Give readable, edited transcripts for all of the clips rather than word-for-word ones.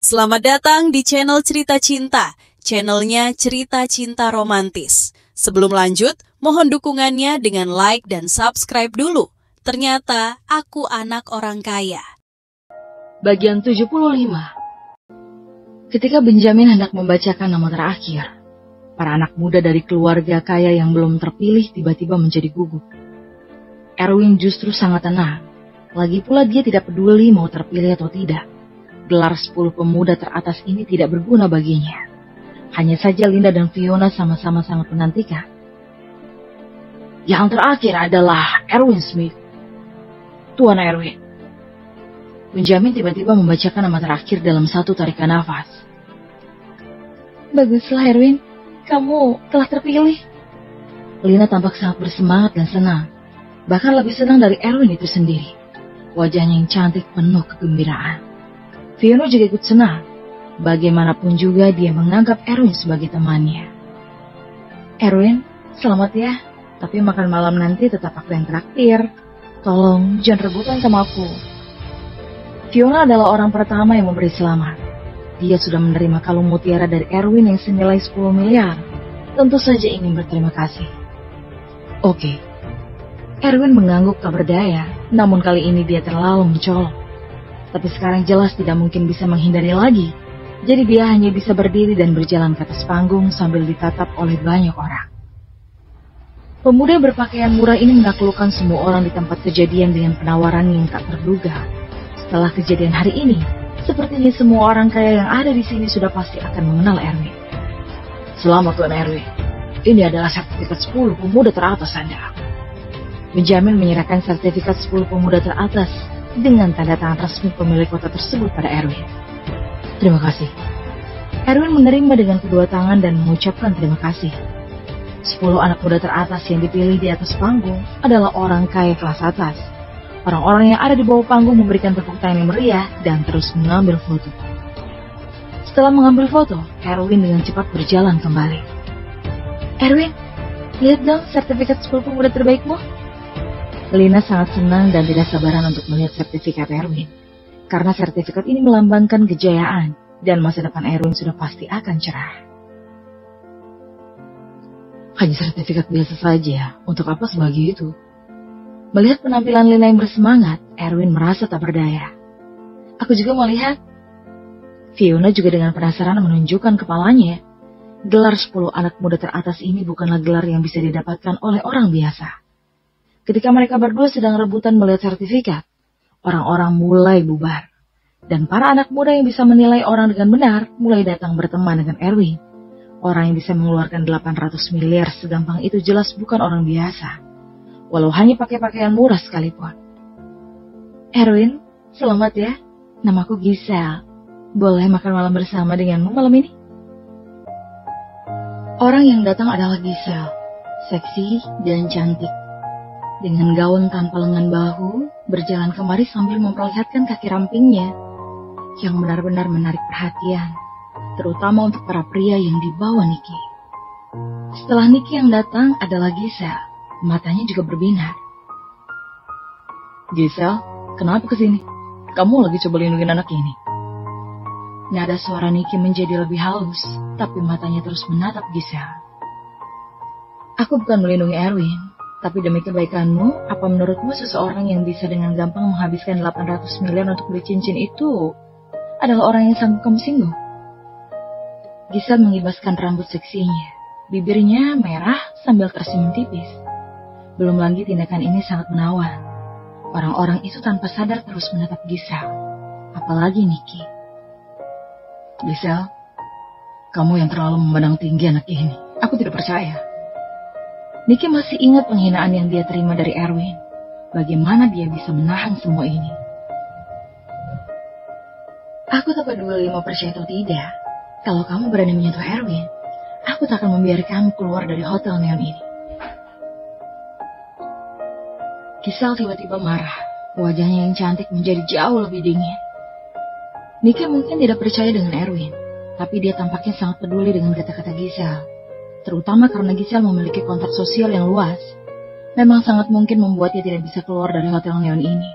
Selamat datang di channel Cerita Cinta, channelnya Cerita Cinta Romantis. Sebelum lanjut, mohon dukungannya dengan like dan subscribe dulu. Ternyata aku anak orang kaya. Bagian 75. Ketika Benjamin hendak membacakan nama terakhir, para anak muda dari keluarga kaya yang belum terpilih tiba-tiba menjadi gugup. Erwin justru sangat tenang. Lagi pula dia tidak peduli mau terpilih atau tidak. Gelar 10 pemuda teratas ini tidak berguna baginya. Hanya saja Linda dan Fiona sama-sama sangat menantikan. Yang terakhir adalah Erwin Smith. Tuan Erwin. Benjamin tiba-tiba membacakan nama terakhir dalam satu tarikan nafas. Baguslah Erwin, kamu telah terpilih. Lina tampak sangat bersemangat dan senang. Bahkan lebih senang dari Erwin itu sendiri. Wajahnya yang cantik penuh kegembiraan. Fiona juga ikut senang. Bagaimanapun juga dia menganggap Erwin sebagai temannya. Erwin, selamat ya. Tapi makan malam nanti tetap aku yang traktir. Tolong jangan rebutan sama aku. Fiona adalah orang pertama yang memberi selamat. Dia sudah menerima kalung mutiara dari Erwin yang senilai 10 miliar. Tentu saja ingin berterima kasih. Oke. Erwin mengangguk tak berdaya, namun kali ini dia terlalu mencolok. Tapi sekarang jelas tidak mungkin bisa menghindari lagi. Jadi dia hanya bisa berdiri dan berjalan ke atas panggung sambil ditatap oleh banyak orang. Pemuda berpakaian murah ini menaklukkan semua orang di tempat kejadian dengan penawaran yang tak terduga. Setelah kejadian hari ini, sepertinya semua orang kaya yang ada di sini sudah pasti akan mengenal Erwin. Selamat Tuan Erwin. Ini adalah sertifikat 10 pemuda teratas Anda. Benjamin menyerahkan sertifikat 10 pemuda teratas dengan tanda tangan resmi pemilik kota tersebut pada Erwin. Terima kasih. Erwin menerima dengan kedua tangan dan mengucapkan terima kasih. 10 anak muda teratas yang dipilih di atas panggung adalah orang kaya kelas atas. Orang-orang yang ada di bawah panggung memberikan tepuk tangan yang meriah dan terus mengambil foto. Setelah mengambil foto, Erwin dengan cepat berjalan kembali. Erwin, lihat dong sertifikat 10 pemuda terbaikmu. Lina sangat senang dan tidak sabaran untuk melihat sertifikat Erwin. Karena sertifikat ini melambangkan kejayaan dan masa depan Erwin sudah pasti akan cerah. Hanya sertifikat biasa saja, untuk apa sebagai itu? Melihat penampilan Lina yang bersemangat, Erwin merasa tak berdaya. Aku juga mau lihat. Fiona juga dengan penasaran menunjukkan kepalanya. Gelar 10 anak muda teratas ini bukanlah gelar yang bisa didapatkan oleh orang biasa. Ketika mereka berdua sedang rebutan melihat sertifikat, orang-orang mulai bubar. Dan para anak muda yang bisa menilai orang dengan benar mulai datang berteman dengan Erwin. Orang yang bisa mengeluarkan 800 miliar segampang itu jelas bukan orang biasa. Walau hanya pakai pakaian murah sekalipun. Erwin, selamat ya. Namaku Giselle. Boleh makan malam bersama denganmu malam ini? Orang yang datang adalah Giselle. Seksi dan cantik. Dengan gaun tanpa lengan bahu, berjalan kemari sambil memperlihatkan kaki rampingnya yang benar-benar menarik perhatian, terutama untuk para pria yang dibawa Niki. Setelah Niki yang datang adalah Giselle, matanya juga berbinar. Giselle, kenapa kesini? Kamu lagi coba lindungin anak ini? Nada suara Niki menjadi lebih halus, tapi matanya terus menatap Giselle. Aku bukan melindungi Erwin. Tapi demi kebaikanmu, apa menurutmu seseorang yang bisa dengan gampang menghabiskan 800 miliar untuk beli cincin itu adalah orang yang sanggup kamu singgung? Giselle mengibaskan rambut seksinya. Bibirnya merah sambil tersenyum tipis. Belum lagi tindakan ini sangat menawan. Orang-orang itu tanpa sadar terus menatap Giselle. Apalagi Niki. Giselle, kamu yang terlalu memandang tinggi anak ini. Aku tidak percaya. Niki masih ingat penghinaan yang dia terima dari Erwin. Bagaimana dia bisa menahan semua ini? Aku tak peduli mau percaya atau tidak. Kalau kamu berani menyentuh Erwin, aku tak akan membiarkanmu keluar dari hotel neon ini. Giselle tiba-tiba marah. Wajahnya yang cantik menjadi jauh lebih dingin. Niki mungkin tidak percaya dengan Erwin, tapi dia tampaknya sangat peduli dengan kata-kata Giselle. Terutama karena Giselle memiliki kontak sosial yang luas. Memang sangat mungkin membuatnya tidak bisa keluar dari hotel neon ini.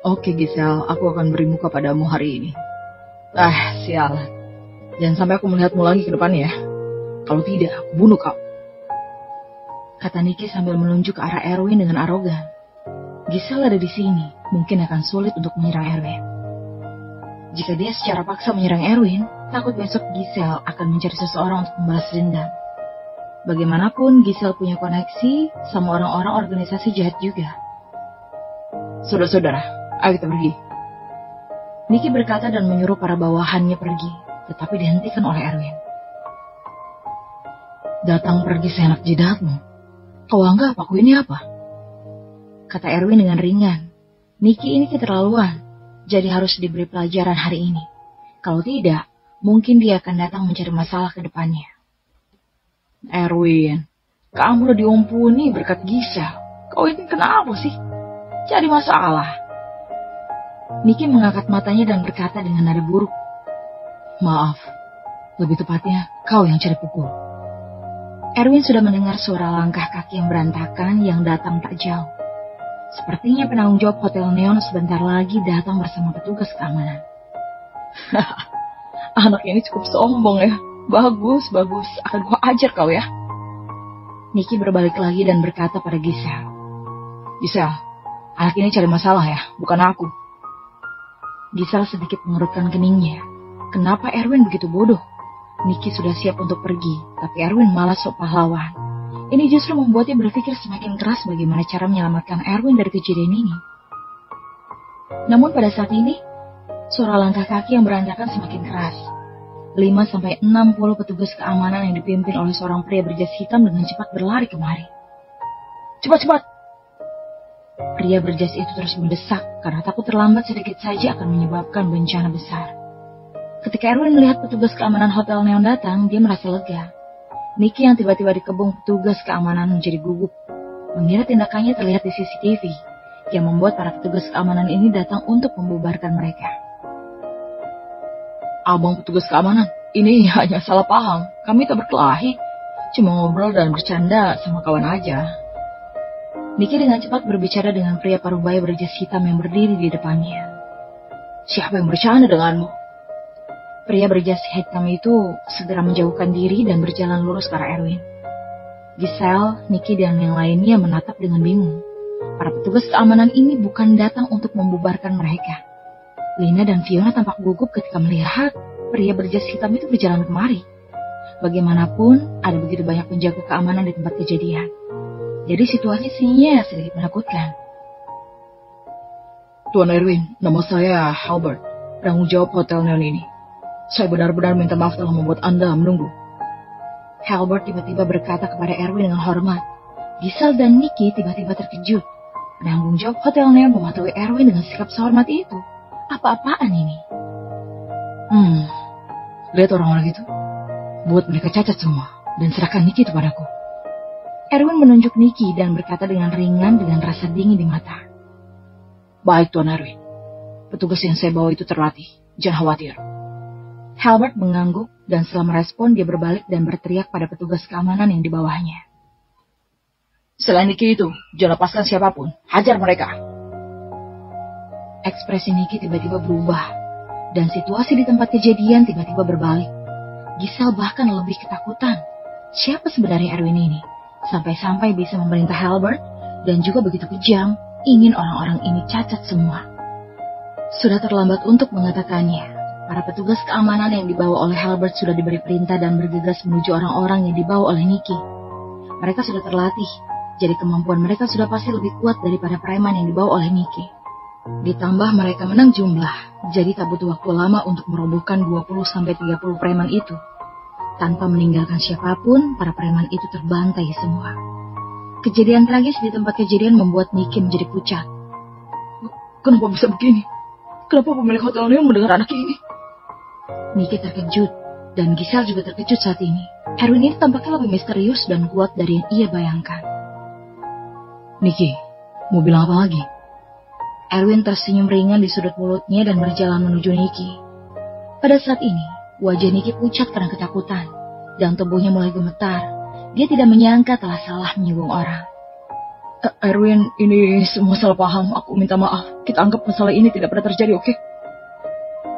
Oke Giselle, aku akan beri muka padamu hari ini. Sialan. Jangan sampai aku melihatmu lagi ke depannya ya. Kalau tidak, aku bunuh kau. Kata Nicky sambil menunjuk ke arah Erwin dengan arogan. Giselle ada di sini, mungkin akan sulit untuk menyerang Erwin. Jika dia secara paksa menyerang Erwin, takut besok Giselle akan mencari seseorang untuk membalas dendam. Bagaimanapun, Giselle punya koneksi sama orang-orang organisasi jahat juga. Saudara-saudara, ayo kita pergi. Nicky berkata dan menyuruh para bawahannya pergi, tetapi dihentikan oleh Erwin. Datang pergi seenak jidatmu. Kau anggap aku ini apa? Kata Erwin dengan ringan. Nicky ini keterlaluan, jadi harus diberi pelajaran hari ini. Kalau tidak, mungkin dia akan datang mencari masalah ke depannya. Erwin, kamu udah diampuni berkat Giselle. Kau ini kenapa sih? Cari masalah. Nicky mengangkat matanya dan berkata dengan nada buruk. Maaf, lebih tepatnya kau yang cari pukul. Erwin sudah mendengar suara langkah kaki yang berantakan yang datang tak jauh. Sepertinya penanggung jawab Hotel Neon sebentar lagi datang bersama petugas keamanan. Anak ini cukup sombong ya. Bagus. Akan gua ajar kau ya. Nicky berbalik lagi dan berkata pada Giselle. Giselle, anak ini cari masalah ya, bukan aku. Giselle sedikit mengerutkan keningnya. Kenapa Erwin begitu bodoh? Nicky sudah siap untuk pergi, tapi Erwin malah sok pahlawan. Ini justru membuatnya berpikir semakin keras bagaimana cara menyelamatkan Erwin dari kejadian ini. Namun pada saat ini, suara langkah kaki yang berantakan semakin keras. 5-60 petugas keamanan yang dipimpin oleh seorang pria berjas hitam dengan cepat berlari kemari. Cepat! Pria berjas itu terus mendesak karena takut terlambat sedikit saja akan menyebabkan bencana besar. Ketika Erwin melihat petugas keamanan Hotel Neon datang, dia merasa lega. Nicky yang tiba-tiba dikebung petugas keamanan menjadi gugup. Mengira tindakannya terlihat di CCTV, yang membuat para petugas keamanan ini datang untuk membubarkan mereka. Abang petugas keamanan, ini hanya salah paham. Kami tak berkelahi, cuma ngobrol dan bercanda sama kawan aja. Nicky dengan cepat berbicara dengan pria parubaya berjas hitam yang berdiri di depannya. Siapa yang bercanda denganmu? Pria berjas hitam itu segera menjauhkan diri dan berjalan lurus ke arah Erwin. Giselle, Nicky, dan yang lainnya menatap dengan bingung. Para petugas keamanan ini bukan datang untuk membubarkan mereka. Lina dan Fiona tampak gugup ketika melihat pria berjas hitam itu berjalan kemari. Bagaimanapun, ada begitu banyak penjaga keamanan di tempat kejadian. Jadi situasinya sedikit menakutkan. Tuan Erwin, nama saya Halbert, penanggung jawab Hotel Neon ini. Saya benar-benar minta maaf telah membuat Anda menunggu. Halbert tiba-tiba berkata kepada Erwin dengan hormat. Giselle dan Nicky tiba-tiba terkejut. Penanggung jawab Hotel Neon mematuhi Erwin dengan sikap sehormat itu. Apa-apaan ini? Lihat orang-orang itu. Buat mereka cacat semua. Dan serahkan Nicky itu padaku. Erwin menunjuk Nicky dan berkata dengan ringan dengan rasa dingin di mata. Baik Tuan Erwin. Petugas yang saya bawa itu terlatih. Jangan khawatir. Halbert mengangguk dan setelah merespon dia berbalik dan berteriak pada petugas keamanan yang di bawahnya. Selain Nicky itu, jangan lepaskan siapapun. Hajar mereka. Ekspresi Nicky tiba-tiba berubah dan situasi di tempat kejadian tiba-tiba berbalik. Giselle bahkan lebih ketakutan. Siapa sebenarnya Erwin ini? Sampai-sampai bisa memerintah Halbert dan juga begitu kejam ingin orang-orang ini cacat semua. Sudah terlambat untuk mengatakannya. Para petugas keamanan yang dibawa oleh Halbert sudah diberi perintah dan bergegas menuju orang-orang yang dibawa oleh Nicky. Mereka sudah terlatih, jadi kemampuan mereka sudah pasti lebih kuat daripada preman yang dibawa oleh Nicky. Ditambah mereka menang jumlah, jadi tak butuh waktu lama untuk merobohkan 20-30 preman itu. Tanpa meninggalkan siapapun, para preman itu terbantai semua. Kejadian tragis di tempat kejadian membuat Nicky menjadi pucat. Kenapa bisa begini? Kenapa pemilik Hotel Neon mendengar anak ini? Nicky terkejut, dan Giselle juga terkejut saat ini. Erwin ini tampaknya lebih misterius dan kuat dari yang ia bayangkan. Nicky, mau bilang apa lagi? Erwin tersenyum ringan di sudut mulutnya dan berjalan menuju Nicky. Pada saat ini, wajah Nicky pucat karena ketakutan, dan tubuhnya mulai gemetar. Dia tidak menyangka telah salah menyinggung orang. Erwin, ini semua salah paham. Aku minta maaf. Kita anggap masalah ini tidak pernah terjadi, oke?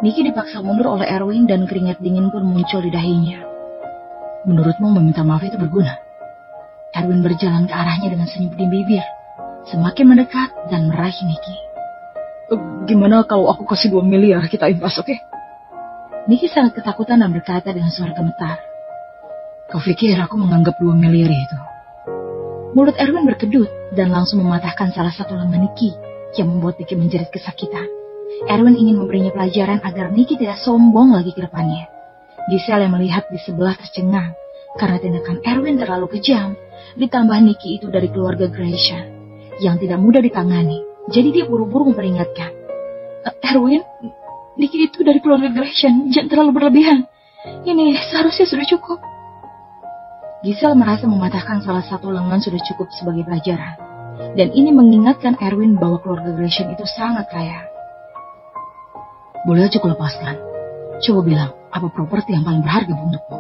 Niki dipaksa mundur oleh Erwin dan keringat dingin pun muncul di dahinya. Menurutmu meminta maaf itu berguna? Erwin berjalan ke arahnya dengan senyum di bibir, semakin mendekat dan meraih Niki. Gimana kalau aku kasih 2 miliar kita impas, oke? Niki sangat ketakutan dan berkata dengan suara gemetar. Kau pikir aku menganggap 2 miliar itu? Mulut Erwin berkedut dan langsung mematahkan salah satu lengan Niki yang membuat Niki menjerit kesakitan. Erwin ingin memberinya pelajaran agar Niki tidak sombong lagi ke depannya. Giselle yang melihat di sebelah tercengang karena tindakan Erwin terlalu kejam, ditambah Niki itu dari keluarga Grayson yang tidak mudah ditangani. Jadi dia buru-buru memperingatkan. Erwin, Niki itu dari keluarga Grayson, jangan terlalu berlebihan. Ini seharusnya sudah cukup. Giselle merasa mematahkan salah satu lengan sudah cukup sebagai pelajaran. Dan ini mengingatkan Erwin bahwa keluarga Grayson itu sangat kaya. Boleh aja kau lepaskan. Coba bilang, apa properti yang paling berharga untukmu?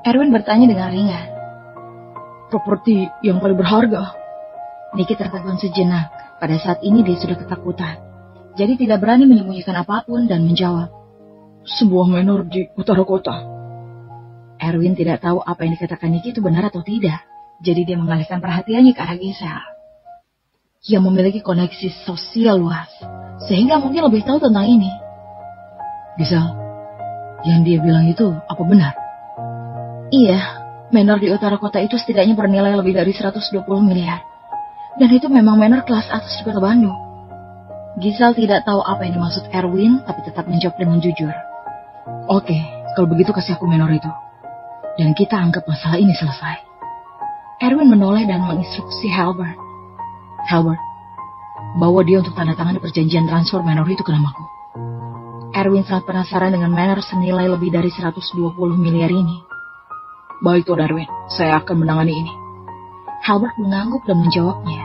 Erwin bertanya dengan ringan. Properti yang paling berharga? Niki tertegun sejenak. Pada saat ini dia sudah ketakutan. Jadi tidak berani menyembunyikan apapun dan menjawab. Sebuah manor di utara kota. Erwin tidak tahu apa yang dikatakan Niki itu benar atau tidak. Jadi dia mengalihkan perhatiannya ke arah Giselle yang memiliki koneksi sosial luas, sehingga mungkin lebih tahu tentang ini. Giselle, yang dia bilang itu apa benar? Iya, manor di utara kota itu setidaknya bernilai lebih dari 120 miliar. Dan itu memang manor kelas atas di kota Bandung. Giselle tidak tahu apa yang dimaksud Erwin, tapi tetap menjawab dengan jujur. Oke, kalau begitu kasih aku manor itu. Dan kita anggap masalah ini selesai. Erwin menoleh dan menginstruksi Halbert. Halbert, bawa dia untuk tanda tangan di perjanjian transfer manor itu ke namaku. Erwin sangat penasaran dengan manor senilai lebih dari 120 miliar ini. Baik Tuan Erwin, saya akan menangani ini. Halbert mengangguk dan menjawabnya.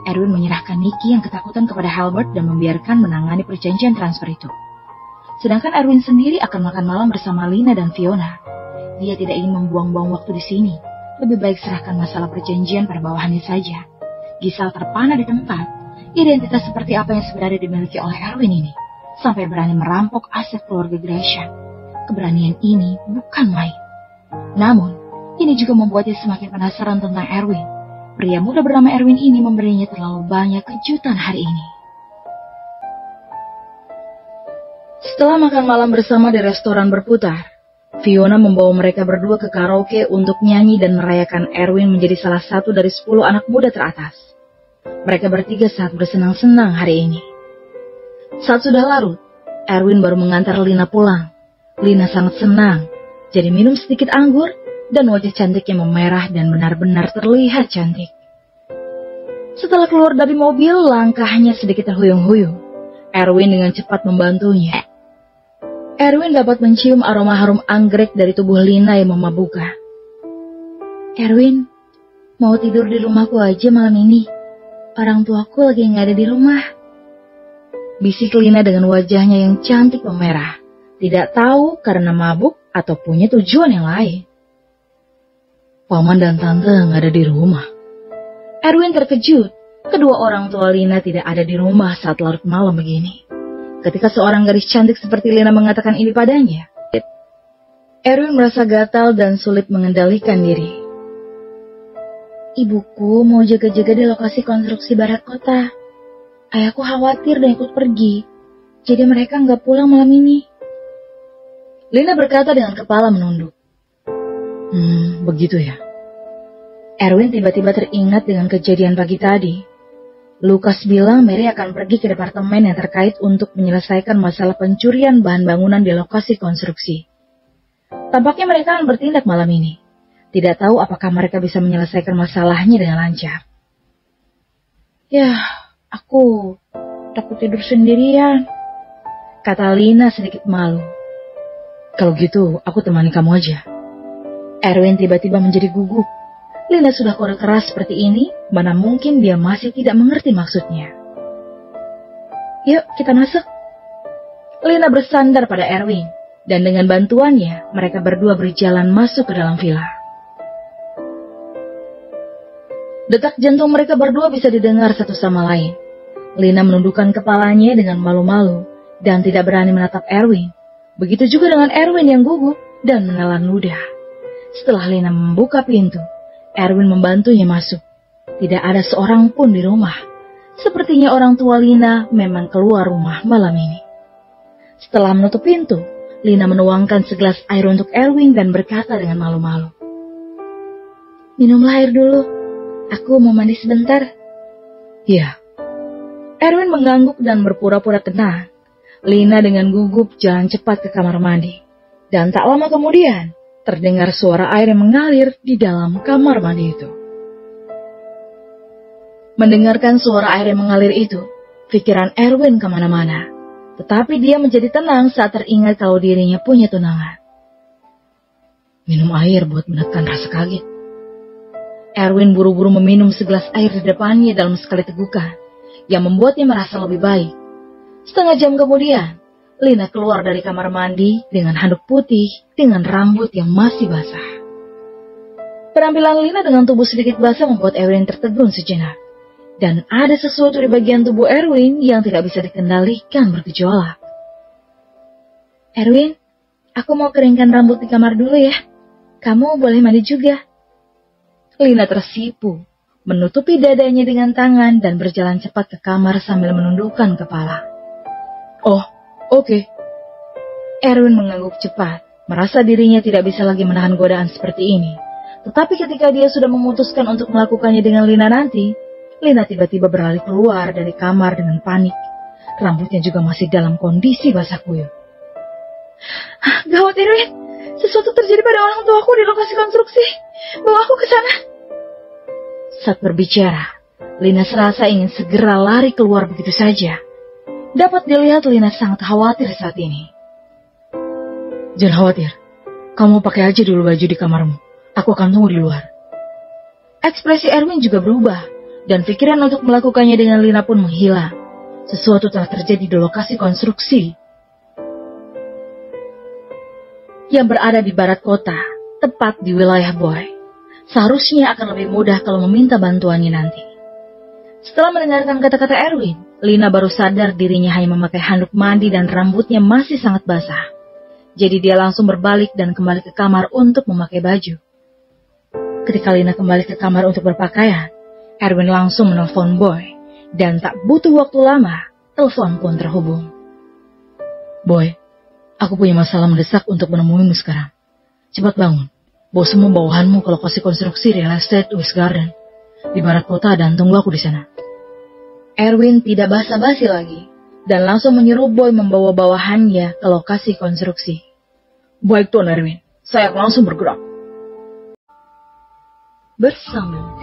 Erwin menyerahkan Niki yang ketakutan kepada Halbert dan membiarkan menangani perjanjian transfer itu. Sedangkan Erwin sendiri akan makan malam bersama Lina dan Fiona. Dia tidak ingin membuang-buang waktu di sini. Lebih baik serahkan masalah perjanjian pada bawahannya saja. Giselle terpana di tempat. Identitas seperti apa yang sebenarnya dimiliki oleh Erwin ini, sampai berani merampok aset keluarga Grayson. Keberanian ini bukan main. Namun, ini juga membuatnya semakin penasaran tentang Erwin. Pria muda bernama Erwin ini memberinya terlalu banyak kejutan hari ini. Setelah makan malam bersama di restoran berputar, Fiona membawa mereka berdua ke karaoke untuk nyanyi dan merayakan Erwin menjadi salah satu dari 10 anak muda teratas. Mereka bertiga sangat bersenang-senang hari ini. Saat sudah larut, Erwin baru mengantar Lina pulang. Lina sangat senang, jadi minum sedikit anggur dan wajah cantiknya memerah dan benar-benar terlihat cantik. Setelah keluar dari mobil, langkahnya sedikit terhuyung-huyung. Erwin dengan cepat membantunya. Erwin dapat mencium aroma harum anggrek dari tubuh Lina yang memabukkan. Erwin, mau tidur di rumahku aja malam ini. Orang tuaku lagi nggak ada di rumah. Bisik Lina dengan wajahnya yang cantik memerah. Tidak tahu karena mabuk atau punya tujuan yang lain. Paman dan tante nggak ada di rumah. Erwin terkejut. Kedua orang tua Lina tidak ada di rumah saat larut malam begini. Ketika seorang gadis cantik seperti Lina mengatakan ini padanya, Erwin merasa gatal dan sulit mengendalikan diri. Ibuku mau jaga-jaga di lokasi konstruksi barat kota. Ayahku khawatir dan ikut pergi, jadi mereka nggak pulang malam ini. Lina berkata dengan kepala menunduk. Begitu ya. Erwin tiba-tiba teringat dengan kejadian pagi tadi. Lukas bilang Mary akan pergi ke departemen yang terkait untuk menyelesaikan masalah pencurian bahan bangunan di lokasi konstruksi. Tampaknya mereka akan bertindak malam ini. Tidak tahu apakah mereka bisa menyelesaikan masalahnya dengan lancar. Ya, aku takut tidur sendirian, kata Lina sedikit malu. Kalau gitu, aku temani kamu aja. Erwin tiba-tiba menjadi gugup. Lina sudah kode keras seperti ini, mana mungkin dia masih tidak mengerti maksudnya. Yuk, kita masuk. Lina bersandar pada Erwin, dan dengan bantuannya, mereka berdua berjalan masuk ke dalam villa. Detak jantung mereka berdua bisa didengar satu sama lain. Lina menundukkan kepalanya dengan malu-malu dan tidak berani menatap Erwin. Begitu juga dengan Erwin yang gugup dan menelan ludah. Setelah Lina membuka pintu, Erwin membantunya masuk. Tidak ada seorang pun di rumah. Sepertinya orang tua Lina memang keluar rumah malam ini. Setelah menutup pintu, Lina menuangkan segelas air untuk Erwin dan berkata dengan malu-malu, "Minumlah air dulu, aku mau mandi sebentar." "Ya." Erwin mengangguk dan berpura-pura tenang. Lina dengan gugup jalan cepat ke kamar mandi. Dan tak lama kemudian, terdengar suara air yang mengalir di dalam kamar mandi itu. Mendengarkan suara air yang mengalir itu, pikiran Erwin kemana-mana. Tetapi dia menjadi tenang saat teringat kalau dirinya punya tunangan. Minum air buat menekan rasa kaget. Erwin buru-buru meminum segelas air di depannya dalam sekali tegukan, yang membuatnya merasa lebih baik. Setengah jam kemudian, Lina keluar dari kamar mandi dengan handuk putih dengan rambut yang masih basah. Penampilan Lina dengan tubuh sedikit basah membuat Erwin tertegun sejenak. Dan ada sesuatu di bagian tubuh Erwin yang tidak bisa dikendalikan bergejolak. "Erwin, aku mau keringkan rambut di kamar dulu ya. Kamu boleh mandi juga." Lina tersipu, menutupi dadanya dengan tangan dan berjalan cepat ke kamar sambil menundukkan kepala. "Oh, oke." Erwin mengangguk cepat, merasa dirinya tidak bisa lagi menahan godaan seperti ini. Tetapi ketika dia sudah memutuskan untuk melakukannya dengan Lina nanti, Lina tiba-tiba berlari keluar dari kamar dengan panik. Rambutnya juga masih dalam kondisi basah kuyup. "Gawat Erwin, sesuatu terjadi pada orang tuaku di lokasi konstruksi. Bawa aku ke sana." Saat berbicara, Lina serasa ingin segera lari keluar begitu saja. Dapat dilihat Lina sangat khawatir saat ini. "Jangan khawatir, kamu pakai aja dulu baju di kamarmu. Aku akan tunggu di luar." Ekspresi Erwin juga berubah, dan pikiran untuk melakukannya dengan Lina pun menghilang. Sesuatu telah terjadi di lokasi konstruksi yang berada di barat kota, tepat di wilayah Boy. Seharusnya akan lebih mudah kalau meminta bantuannya nanti. Setelah mendengarkan kata-kata Erwin, Lina baru sadar dirinya hanya memakai handuk mandi dan rambutnya masih sangat basah. Jadi dia langsung berbalik dan kembali ke kamar untuk memakai baju. Ketika Lina kembali ke kamar untuk berpakaian, Erwin langsung menelpon Boy, dan tak butuh waktu lama, telepon pun terhubung. "Boy, aku punya masalah mendesak untuk menemuimu sekarang. Cepat bangun. Bawa semua bawahanmu ke lokasi konstruksi real estate West Garden. Di barat kota dan tunggu aku di sana." Erwin tidak basa-basi lagi, dan langsung menyuruh Boy membawa bawahannya ke lokasi konstruksi. "Baik Tuan Erwin, saya akan langsung bergerak." Bersambung.